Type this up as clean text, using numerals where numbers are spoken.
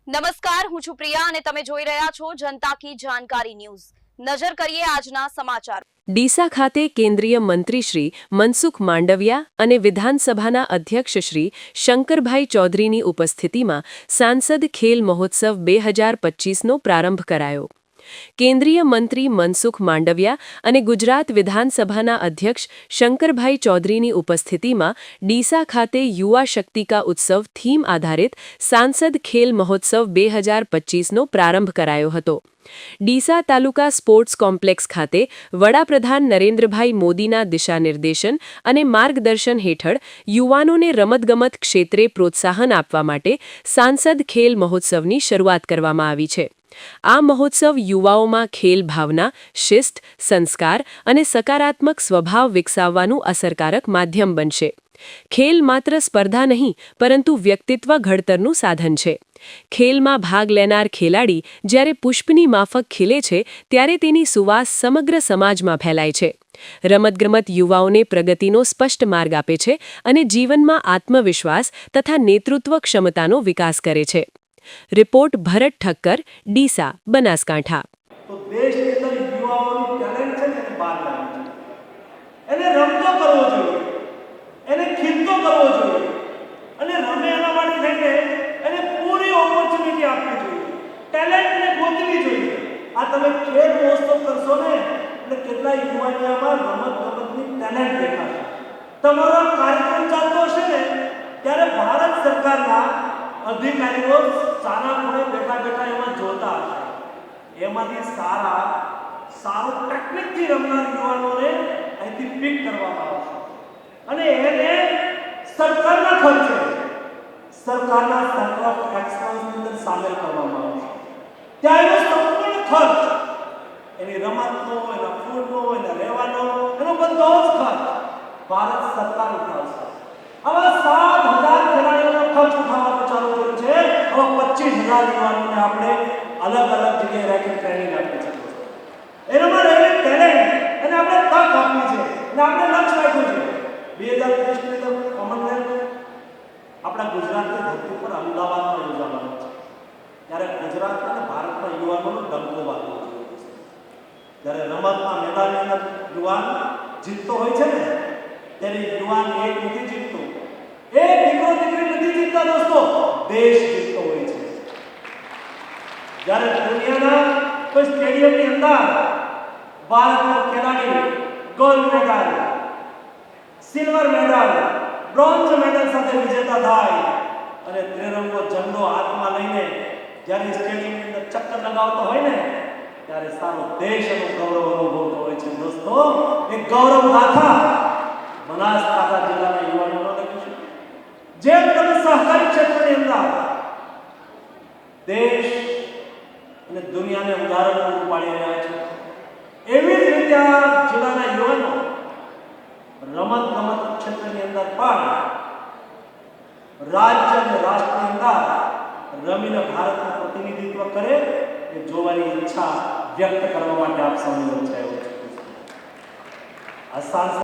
નમસ્કાર, હું છું પ્રિયા અને તમે જોઈ રહ્યા છો જનતા કી જાણકારી ન્યૂઝ। નજર કરીએ આજના સમાચાર। ડીસા ખાતે કેન્દ્રીય મંત્રી શ્રી મનસુખ માંડવિયા અને વિધાનસભાના અધ્યક્ષ શ્રી શંકરભાઈ ચૌધરીની ઉપસ્થિતિમાં સાંસદ ખેલ મહોત્સવ 2025નો પ્રારંભ કરાયો। કેન્દ્રીય મંત્રી મનસુખ માંડવિયા અને ગુજરાત વિધાનસભાના અધ્યક્ષ શંકરભાઈ ચૌધરીની ઉપસ્થિતિમાં ડીસા ખાતે યુવા શક્તિ કા ઉત્સવ થીમ આધારિત સાંસદ ખેલ મહોત્સવ 2025નો પ્રારંભ કરાયો હતો। ડીસા તાલુકા સ્પોર્ટ્સ કોમ્પ્લેક્સ ખાતે વડાપ્રધાન નરેન્દ્રભાઈ મોદીના દિશાનિર્દેશન અને માર્ગદર્શન હેઠળ યુવાનોને રમતગમત ક્ષેત્રે પ્રોત્સાહન આપવા માટે સાંસદ ખેલ મહોત્સવની શરૂઆત કરવામાં આવી છે। આ મહોત્સવ યુવાઓમાં ખેલ ભાવના, શિસ્ત, સંસ્કાર અને સકારાત્મક સ્વભાવ વિકસાવવાનું અસરકારક માધ્યમ બનશે। ખેલ માત્ર સ્પર્ધા નહીં પરંતુ વ્યક્તિત્વ ઘડતરનું સાધન છે। ખેલમાં ભાગ લેનાર ખેલાડી જ્યારે પુષ્પની માફક ખીલે છે ત્યારે તેની સુવાસ સમગ્ર સમાજમાં ફેલાય છે। રમતગમત યુવાઓને પ્રગતિનો સ્પષ્ટ માર્ગ આપે છે અને જીવનમાં આત્મવિશ્વાસ તથા નેતૃત્વ ક્ષમતાનો વિકાસ કરે છે। રિપોર્ટ ભરત ઠક્કર, ડીસા, બનાસકાંઠા। તો દેશની અંદર યુવાઓની ટેલેન્ટ છે ને બહાર લાવવી જોઈએ, એને રમતો કરવો જોઈએ, એને ખીલતો કરવો જોઈએ અને રમે એના માટે થઈને એને પૂરી ઓપોર્ચ્યુનિટી આપવી જોઈએ, ટેલેન્ટને ગોતવી જોઈએ। આ તમે ખેલ મહોત્સવ કરશો ને એટલે કેટલા યુવાનીઓમાં રમતગમતની ટેલેન્ટ દેખાશે। તમારો કાર્યક્રમ ચાલતો હશે ને ત્યારે ભારત સરકારના અધિકારીઓ સારા ખૂણે બેઠા બેઠા એમાં જોતા હશે, એમાંથી સારું ટેકનિકથી રમનાર યુવાનોને અહીંથી પિક કરવામાં આવશે અને એને સરકારના ખર્ચે સરકારના સેન્ટર ઓફ એક્સલન્સની અંદર સામેલ કરવામાં આવશે। ત્યાં એનો સંપૂર્ણ ખર્ચ, એની રમતનો, એના ફૂડનો, એના રહેવાનો, એનો બધો જ ખર્ચ ભારત સરકાર ઉઠાવશે। આવા 7,000 ખેલાડીઓનો ખર્ચ ઉઠાવવાનું ચાલુ કર્યું છે। આવા 25,000 યુવાનોને આપણે અલગ અલગ જગ્યાએ રાખી ટ્રેનિંગ આપી છે। એનામાં રહેલી ટેલેન્ટ અને આપણે તક આપી છે અને આપણે લક્ષ્ય રાખ્યું છે 2030ની અંદર કોમનવેલ્થ આપણા ગુજરાતની ધરતી પર અમદાવાદમાં યોજાવાનું છે। ત્યારે ગુજરાત અને ભારતના યુવાનોનો ડંકો વાગવો જોઈએ। જ્યારે રમતના મેદાનની અંદર યુવાન જીતતો હોય છે ને ત્યારે યુવાન એક નથી જીતતો, એક દીકરો દીકરી નથી જીતતા દોસ્તો, દેશ જીતતો હોય છે। જ્યારે દુનિયાના કોઈ સ્ટેડિયમની અંદર ભારતનો ખેલાડી gold medal, silver medal, bronze medal સાથે વિજેતા થાય અને ત્રિરંગો ઝંડો હાથમાં લઈને જ્યારે સ્ટેડિયમની અંદર ચક્કર લગાવતો હોય ને ત્યારે સારો દેશ એનો ગૌરવ અનુભવતો હોય છે દોસ્તો। એ ગૌરવ ગાથા બનાસકાંઠા જિલ્લાના યુવાનોને લખ્યું છે। જેમ તમે સહકારી ક્ષેત્રની અંદર દેશ અને દુનિયાને ઉદાહરણ પૂરું પાડી રહ્યા છે, એવી જ રીતે આ જિલ્લાના યુવાનો રમતગમત ક્ષેત્રની અંદર પણ રાજ્ય અને રાષ્ટ્રની અંદર રમીને ભારતનું પ્રતિનિધિત્વ કરે એ જોવાની ઈચ્છા વ્યક્ત કરવા માટે આપ સૌને વચ્ચે આવ્યો છું। આ